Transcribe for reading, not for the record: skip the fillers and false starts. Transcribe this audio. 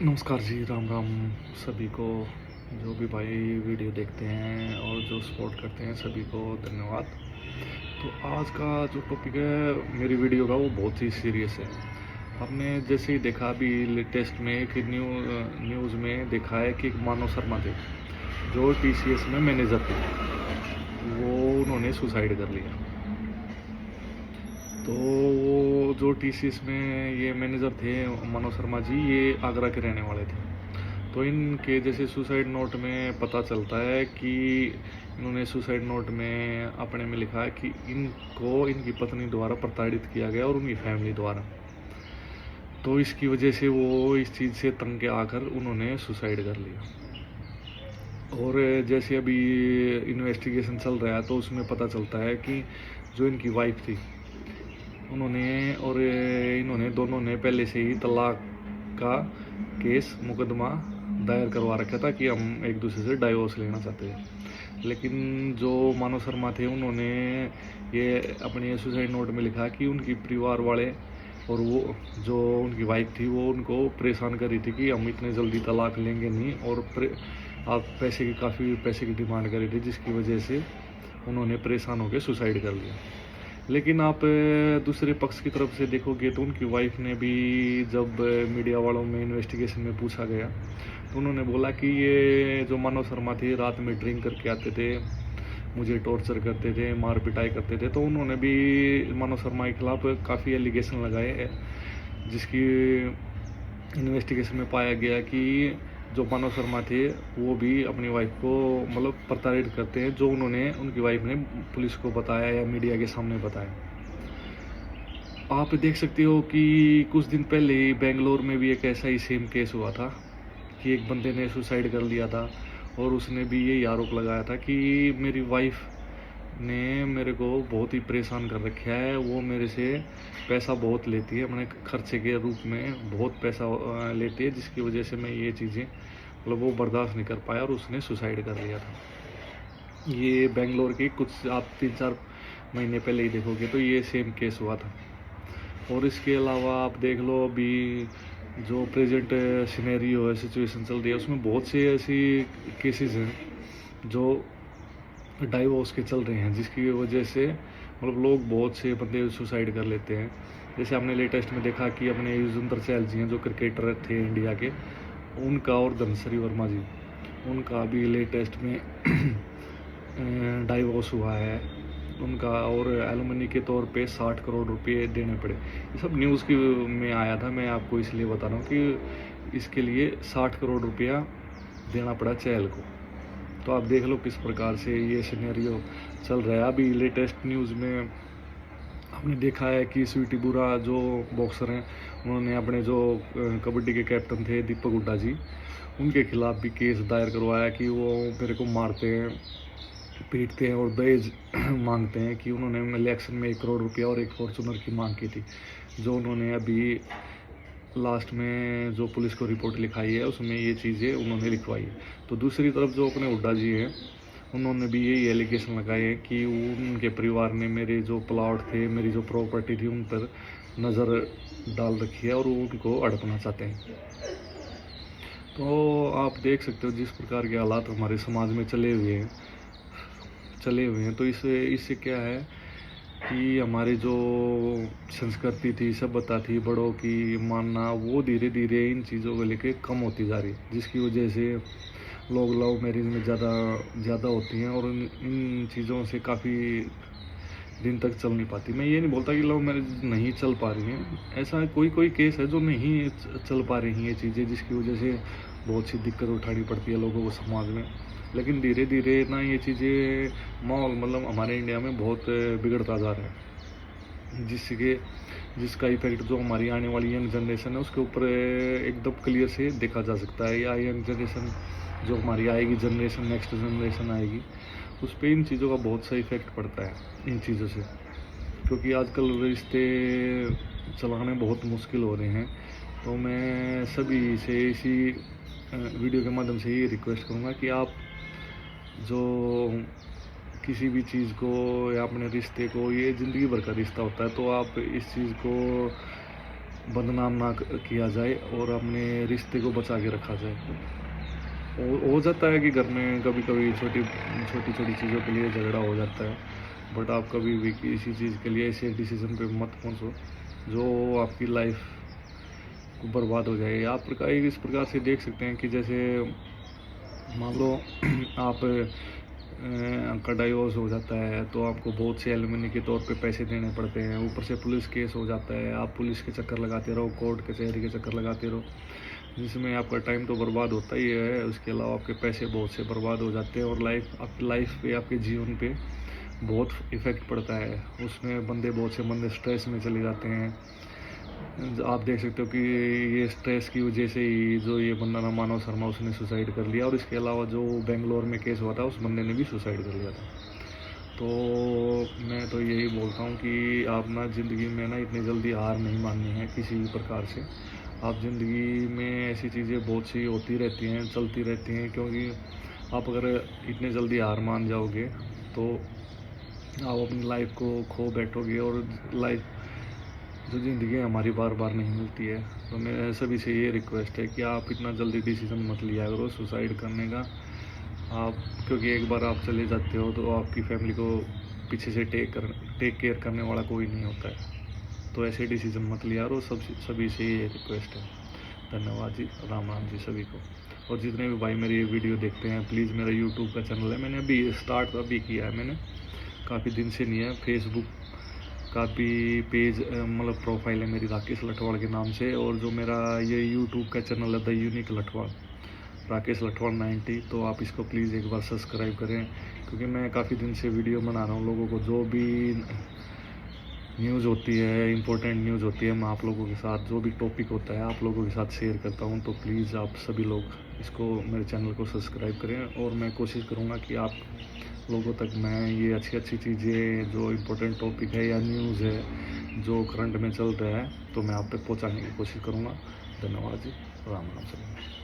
नमस्कार जी, राम राम सभी को। जो भी भाई वीडियो देखते हैं और जो सपोर्ट करते हैं सभी को धन्यवाद। तो आज का जो टॉपिक है मेरी वीडियो का वो बहुत ही सीरियस है। आपने जैसे ही देखा अभी लेटेस्ट में एक न्यूज़ में देखा है कि एक मानव शर्मा थे जो टीसीएस में मैनेजर थे, वो उन्होंने सुसाइड कर लिया। तो वो जो टीसीएस में ये मैनेजर थे मानव शर्मा जी, ये आगरा के रहने वाले थे। तो इनके जैसे सुसाइड नोट में पता चलता है कि इन्होंने सुसाइड नोट में अपने में लिखा है कि इनको इनकी पत्नी द्वारा प्रताड़ित किया गया और उनकी फैमिली द्वारा। तो इसकी वजह से वो इस चीज़ से तंग के आकर उन्होंने सुसाइड कर लिया। और जैसे अभी इन्वेस्टिगेशन चल रहा है तो उसमें पता चलता है कि जो इनकी वाइफ थी इन्होंने दोनों ने पहले से ही तलाक का केस मुकदमा दायर करवा रखा था कि हम एक दूसरे से डाइवोर्स लेना चाहते हैं। लेकिन जो मानव शर्मा थे उन्होंने ये अपने सुसाइड नोट में लिखा कि उनकी परिवार वाले और वो जो उनकी वाइफ थी वो उनको परेशान कर रही थी कि हम इतने जल्दी तलाक लेंगे नहीं, और आप काफ़ी पैसे की डिमांड कर रही थी, जिसकी वजह से उन्होंने परेशान होकर सुसाइड कर लिया। लेकिन आप दूसरे पक्ष की तरफ से देखोगे तो उनकी वाइफ ने भी, जब मीडिया वालों में इन्वेस्टिगेशन में पूछा गया तो उन्होंने बोला कि ये जो मानव शर्मा थे रात में ड्रिंक करके आते थे, मुझे टॉर्चर करते थे, मार पिटाई करते थे। तो उन्होंने भी मानव शर्मा के खिलाफ काफ़ी एलिगेशन लगाए हैं, जिसकी इन्वेस्टिगेशन में पाया गया कि जो मानव शर्मा थे वो भी अपनी वाइफ को मतलब प्रताड़ित करते हैं, जो उन्होंने उनकी वाइफ ने पुलिस को बताया या मीडिया के सामने बताया। आप देख सकते हो कि कुछ दिन पहले ही बेंगलोर में भी एक ऐसा ही सेम केस हुआ था कि एक बंदे ने सुसाइड कर लिया था, और उसने भी यही आरोप लगाया था कि मेरी वाइफ ने मेरे को बहुत ही परेशान कर रखा है, वो मेरे से पैसा बहुत लेती है, मैंने खर्चे के रूप में बहुत पैसा लेती है, जिसकी वजह से मैं ये चीज़ें मतलब वो बर्दाश्त नहीं कर पाया और उसने सुसाइड कर लिया था। ये बेंगलोर की कुछ आप 3-4 महीने पहले ही देखोगे तो ये सेम केस हुआ था। और इसके अलावा आप देख लो अभी जो प्रेजेंट सिनेरियो है, सिचुएशन चल रही है, उसमें बहुत से ऐसी केसेस हैं जो डाइवोर्स के चल रहे हैं, जिसकी वजह से मतलब लोग बहुत से बंदे सुसाइड कर लेते हैं। जैसे आपने लेटेस्ट में देखा कि अपने युजवेंद्र चहल जी हैं जो क्रिकेटर थे इंडिया के, उनका और धनश्री वर्मा जी, उनका भी लेटेस्ट में डाइवोर्स हुआ है उनका, और एलुमनी के तौर पे 60 करोड़ रुपए देने पड़े। ये सब न्यूज़ की में आया था, मैं आपको इसलिए बता रहा हूँ कि इसके लिए 60 करोड़ रुपया देना पड़ा चहल को। तो आप देख लो किस प्रकार से ये सिनेरियो चल रहा है। अभी लेटेस्ट न्यूज़ में आपने देखा है कि स्वीटी बुरा जो बॉक्सर हैं, उन्होंने अपने जो कबड्डी के कैप्टन थे दीपक हुड्डा जी, उनके खिलाफ भी केस दायर करवाया कि वो मेरे को मारते हैं, पीटते हैं और दहेज मांगते हैं, कि उन्होंने इलेक्शन में 1 करोड़ रुपया और एक फॉर्चूनर की मांग की थी, जो उन्होंने अभी लास्ट में जो पुलिस को रिपोर्ट लिखाई है उसमें ये चीज़ें उन्होंने लिखवाई है। तो दूसरी तरफ जो अपने हुड्डा जी हैं, उन्होंने भी यही एलिगेशन लगाए हैं कि उनके परिवार ने मेरे जो प्लॉट थे, मेरी जो प्रॉपर्टी थी, उन पर नज़र डाल रखी है और वो उनको हड़पना चाहते हैं। तो आप देख सकते हो जिस प्रकार के हालात हमारे समाज में चले हुए हैं। तो इससे क्या है कि हमारी जो संस्कृति थी, सभ्यता थी, बड़ों की मानना, वो धीरे धीरे इन चीज़ों को लेके कम होती जा रही है, जिसकी वजह से लोग लव मैरिज में ज़्यादा होती हैं और इन चीज़ों से काफ़ी दिन तक चल नहीं पाती। मैं ये नहीं बोलता कि लव मैरिज नहीं चल पा रही हैं, ऐसा कोई केस है जो नहीं चल पा रही हैं ये चीज़ें, जिसकी वजह से बहुत सी दिक्कत उठानी पड़ती है लोगों को समाज में। लेकिन धीरे धीरे ना ये चीज़ें माहौल मतलब हमारे इंडिया में बहुत बिगड़ता जा रहा है, जिसका इफेक्ट जो हमारी आने वाली यंग जनरेशन है उसके ऊपर एकदम क्लियर से देखा जा सकता है। या यंग जनरेशन जो हमारी आएगी, जनरेशन नेक्स्ट जनरेशन आएगी, उस पर इन चीज़ों का बहुत सा इफेक्ट पड़ता है इन चीज़ों से, क्योंकि आजकल रिश्ते चलाने बहुत मुश्किल हो रहे हैं। तो मैं सभी से इसी वीडियो के माध्यम से ये रिक्वेस्ट करूँगा कि आप जो किसी भी चीज़ को या अपने रिश्ते को, ये ज़िंदगी भर का रिश्ता होता है, तो आप इस चीज़ को बदनाम ना किया जाए और अपने रिश्ते को बचा के रखा जाए। हो जाता है कि घर में कभी कभी छोटी छोटी छोटी चीज़ों के लिए झगड़ा हो जाता है, बट आप कभी भी किसी चीज़ के लिए ऐसे डिसीजन पे मत पहुंचो जो आपकी लाइफ को बर्बाद हो जाए। आप इस प्रकार से देख सकते हैं कि जैसे मान लो आप का डाइवोर्स हो जाता है तो आपको बहुत से एलिमनी के तौर पे पैसे देने पड़ते हैं, ऊपर से पुलिस केस हो जाता है, आप पुलिस के चक्कर लगाते रहो, कोर्ट कचहरी के चक्कर लगाते रहो, जिसमें आपका टाइम तो बर्बाद होता ही है, उसके अलावा आपके पैसे बहुत से बर्बाद हो जाते हैं और आपकी लाइफ पे, आपके जीवन पे बहुत इफ़ेक्ट पड़ता है। उसमें बहुत से बंदे स्ट्रेस में चले जाते हैं। आप देख सकते हो कि ये स्ट्रेस की वजह से ही जो ये बंदा ना मानव शर्मा, उसने सुसाइड कर लिया, और इसके अलावा जो बेंगलोर में केस हुआ था उस बंदे ने भी सुसाइड कर लिया था। तो मैं तो यही बोलता हूँ कि आप ना ज़िंदगी में ना इतनी जल्दी हार नहीं माननी है किसी भी प्रकार से। आप ज़िंदगी में ऐसी चीज़ें बहुत सी होती रहती हैं, चलती रहती हैं, क्योंकि आप अगर इतने जल्दी हार मान जाओगे तो आप अपनी लाइफ को खो बैठोगे, और लाइफ जो ज़िंदगी हमारी बार बार नहीं मिलती है। तो मेरे सभी से ये रिक्वेस्ट है कि आप इतना जल्दी डिसीज़न मत लिया करो सुसाइड करने का। आप क्योंकि एक बार आप चले जाते हो तो आपकी फैमिली को पीछे से टेक केयर करने वाला कोई नहीं होता है। तो ऐसे डिसीज़न मत लिया करो। सभी से ये रिक्वेस्ट है। धन्यवाद जी, राम राम जी सभी को। और जितने भी भाई मेरी ये वीडियो देखते हैं, प्लीज़ मेरा यूट्यूब का चैनल है, मैंने अभी स्टार्ट अभी किया है, मैंने काफ़ी दिन से नहीं है। फेसबुक का भी पेज मतलब प्रोफाइल है मेरी राकेश लठवाड़ के नाम से, और जो मेरा ये यूट्यूब का चैनल है द यूनिक लठवाड़, राकेश लठवाड़ 90, तो आप इसको प्लीज़ एक बार सब्सक्राइब करें, क्योंकि मैं काफ़ी दिन से वीडियो बना रहा हूँ। लोगों को जो भी न्यूज़ होती है, इम्पोर्टेंट न्यूज़ होती है, मैं आप लोगों के साथ जो भी टॉपिक होता है आप लोगों के साथ शेयर करता हूँ। तो प्लीज़ आप सभी लोग इसको, मेरे चैनल को सब्सक्राइब करें, और मैं कोशिश करूँगा कि आप लोगों तक मैं ये अच्छी अच्छी चीज़ें, जो इम्पोर्टेंट टॉपिक है या न्यूज़ है जो करंट में चल रहा है, तो मैं आप तक पहुँचाने की कोशिश करूँगा। धन्यवाद जी, राम राम सभी।